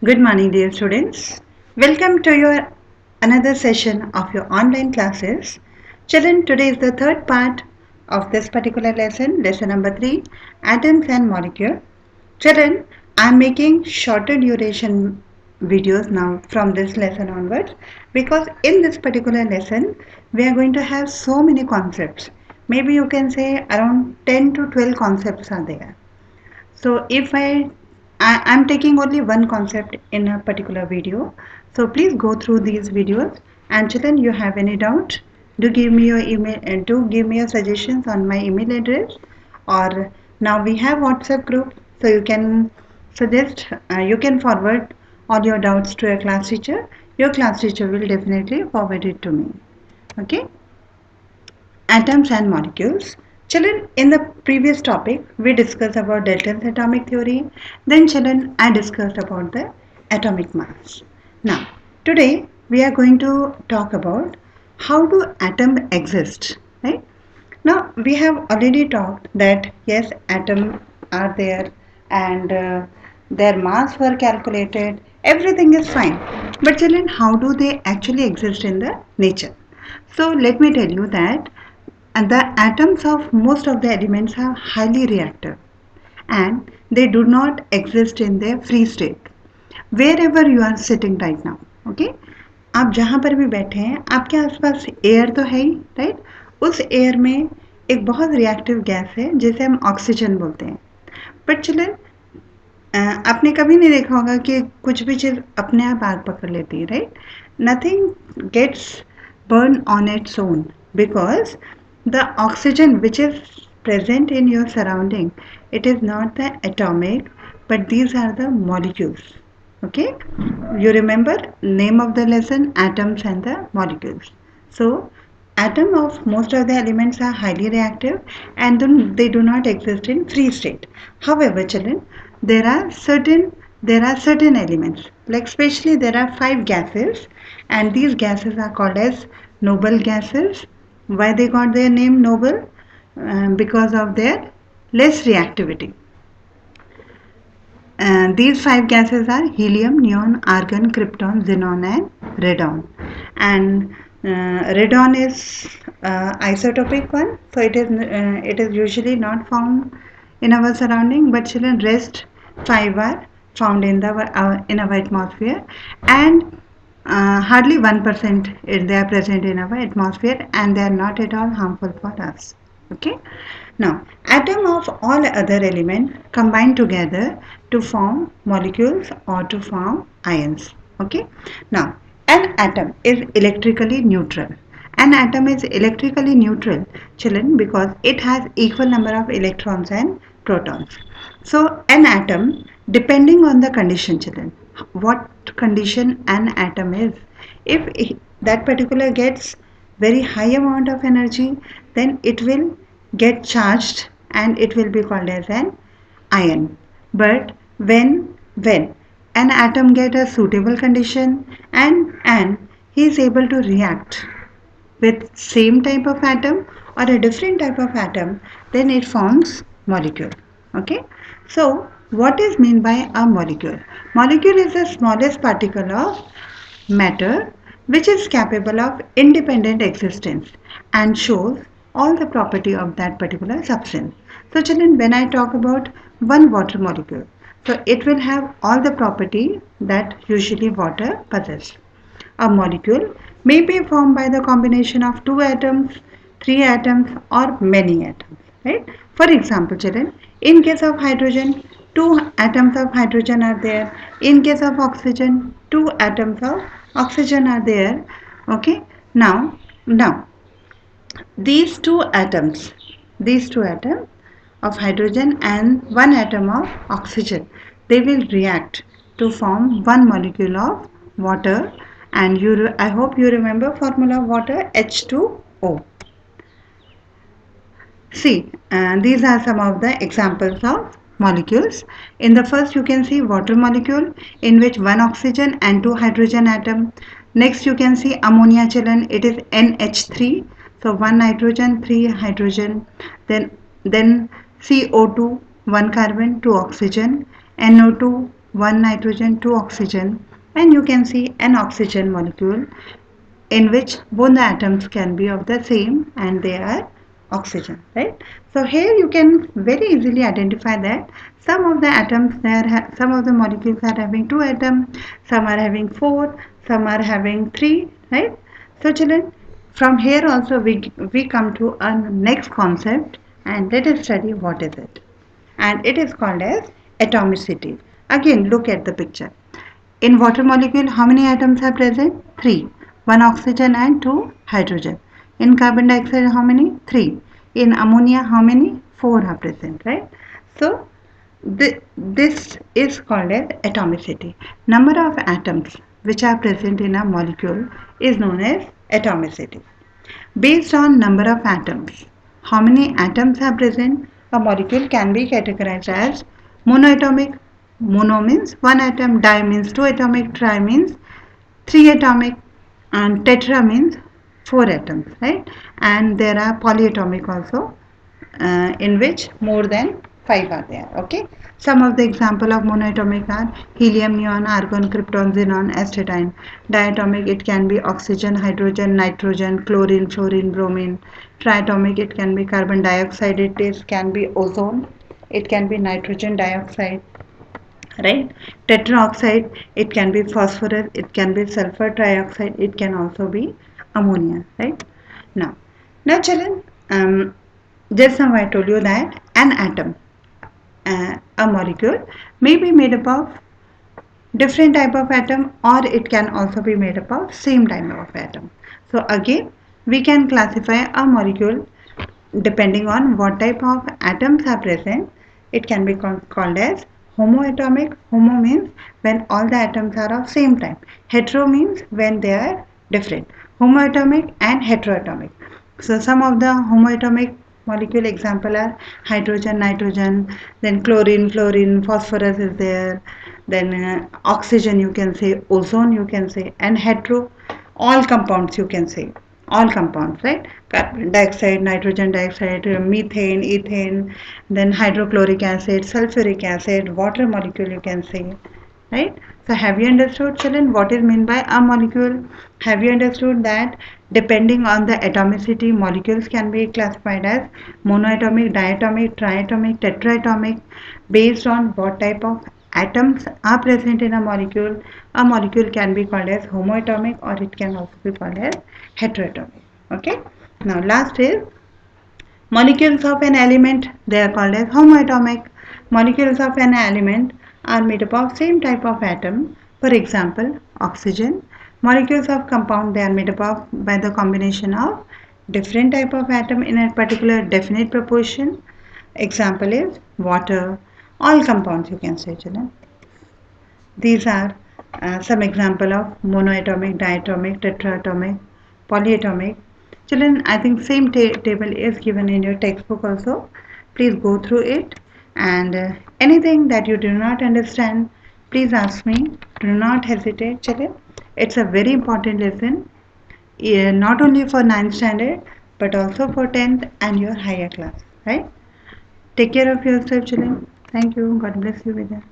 Good morning, dear students. Welcome to your another session of your online classes. Children, today is the third part of this particular lesson, lesson number 3, atoms and molecule. Children, I am making shorter duration videos now from this lesson onwards because in this particular lesson we are going to have so many concepts. Maybe you can say around 10 to 12 concepts are there. So if I'm taking only one concept in a particular video. So please go through these videos, and children, you have any doubt, do give me your email and do give me your suggestions on my email address, or now we have WhatsApp group, so you can suggest, you can forward all your doubts to your class teacher. Your class teacher will definitely forward it to me. Okay. Atoms and molecules. Children, in the previous topic, we discussed about Dalton's atomic theory. Then, children, I discussed about the atomic mass. Now, today we are going to talk about how do atoms exist, right? Now, we have already talked that yes, atoms are there and their mass were calculated. Everything is fine. But, children, how do they actually exist in the nature? So, let me tell you that and the atoms of most of the elements are highly reactive and they do not exist in their free state. Wherever you are sitting right now, okay? आप जहाँ पर भी बैठे हैं आपके आसपास air तो है ही, राइट? उस एयर में एक बहुत रिएक्टिव गैस है जिसे हम ऑक्सीजन बोलते हैं. बट चिल्ड्रन, आपने कभी नहीं देखा होगा कि कुछ भी चीज़ अपने आप आग पकड़ लेती है, right? Nothing gets burn on its own because the oxygen which is present in your surrounding, it is not the atomic, but these are the molecules. Okay, you remember name of the lesson, atoms and the molecules. So atom of most of the elements are highly reactive and they do not exist in free state. However, children, there are certain elements, like especially there are 5 gases, and these gases are called as noble gases. Why they got their name noble? Because of their less reactivity. These 5 gases are helium, neon, argon, krypton, xenon, and radon. And radon is isotopic one, so it is usually not found in our surrounding. But children, rest 5 are found in our atmosphere, and hardly 1% they are present in our atmosphere, and they are not at all harmful for us. Okay. Now, atom of all other elements combine together to form molecules or to form ions. Okay. Now, an atom is electrically neutral. An atom is electrically neutral, children, because it has equal number of electrons and protons. So, an atom, depending on the condition, children, what condition an atom is, if that particular gets very high amount of energy, then it will get charged and it will be called as an ion. But when an atom get a suitable condition and he is able to react with same type of atom or a different type of atom, then it forms molecule. Okay. So what is mean by a molecule? Molecule is the smallest particle of matter which is capable of independent existence and shows all the property of that particular substance. So children, when I talk about one water molecule, so it will have all the property that usually water possesses. A molecule may be formed by the combination of 2 atoms, 3 atoms, or many atoms. Right? For example, children, in case of hydrogen, 2 atoms of hydrogen are there. In case of oxygen, 2 atoms of oxygen are there. Okay. Now, these two atoms of hydrogen and 1 atom of oxygen, they will react to form one molecule of water, and I hope you remember formula of water, H2O. See, these are some of the examples of molecules. In the first you can see water molecule in which 1 oxygen and 2 hydrogen atom. Next you can see ammonia, children, it is NH3. So 1 nitrogen, 3 hydrogen. Then CO2, 1 carbon, 2 oxygen. NO2, 1 nitrogen, 2 oxygen, and you can see an oxygen molecule in which both the atoms can be of the same and they are oxygen, right? So here you can very easily identify that some of the atoms there, some of the molecules are having 2 atoms, some are having 4, some are having 3, right? So children, from here also we come to a next concept, and let us study what is it. And it is called as atomicity. Again, look at the picture. In water molecule, how many atoms are present? 3. 1 oxygen and 2 hydrogen. In carbon dioxide, how many? 3. In ammonia, how many? 4 are present, right? So, this is called as atomicity. Number of atoms which are present in a molecule is known as atomicity. Based on number of atoms, how many atoms are present? A molecule can be categorized as monoatomic. Mono means one atom, di means two atomic, tri means three atomic, and tetra means four atoms, right? And there are polyatomic also, in which more than 5 are there. Okay, some of the example of monoatomic are helium, neon, argon, krypton, xenon, astatine. Diatomic, it can be oxygen, hydrogen, nitrogen, chlorine, fluorine, bromine. Triatomic, it can be carbon dioxide, can be ozone, it can be nitrogen dioxide, right? Tetraoxide, it can be phosphorus, it can be sulfur trioxide, it can also be ammonia, right? Now children, just now I told you that an atom, a molecule, may be made up of different type of atom, or it can also be made up of same type of atom. So again, we can classify a molecule depending on what type of atoms are present. It can be called as homoatomic. Homo means when all the atoms are of same type. Hetero means when they are different. Homoatomic and heteroatomic. So some of the homoatomic molecule example are hydrogen, nitrogen, then chlorine, fluorine, phosphorus is there, then oxygen you can say, ozone you can say, and hetero, all compounds you can say, all compounds, right? Carbon dioxide, nitrogen dioxide, methane, ethane, then hydrochloric acid, sulfuric acid, water molecule you can say, right? So have you understood, children, what is meant by a molecule? Have you understood that depending on the atomicity, molecules can be classified as monoatomic, diatomic, triatomic, tetraatomic, based on what type of atoms are present in a molecule. A molecule can be called as homoatomic, or it can also be called as heteroatomic. Okay, now last is molecules of an element, they are called as homoatomic. Molecules of an element are made up of same type of atom. For example, oxygen. Molecules of compound, they are made up of by the combination of different type of atom in a particular definite proportion. Example is water. All compounds you can say, children. These are some example of monoatomic, diatomic, tetraatomic, polyatomic. Children, I think same table is given in your textbook also. Please go through it, and anything that you do not understand, please ask me. Do not hesitate, children. It's a very important lesson, not only for 9th standard but also for 10th and your higher class, right? Take care of yourself, children. Thank you. God bless you, Vidya.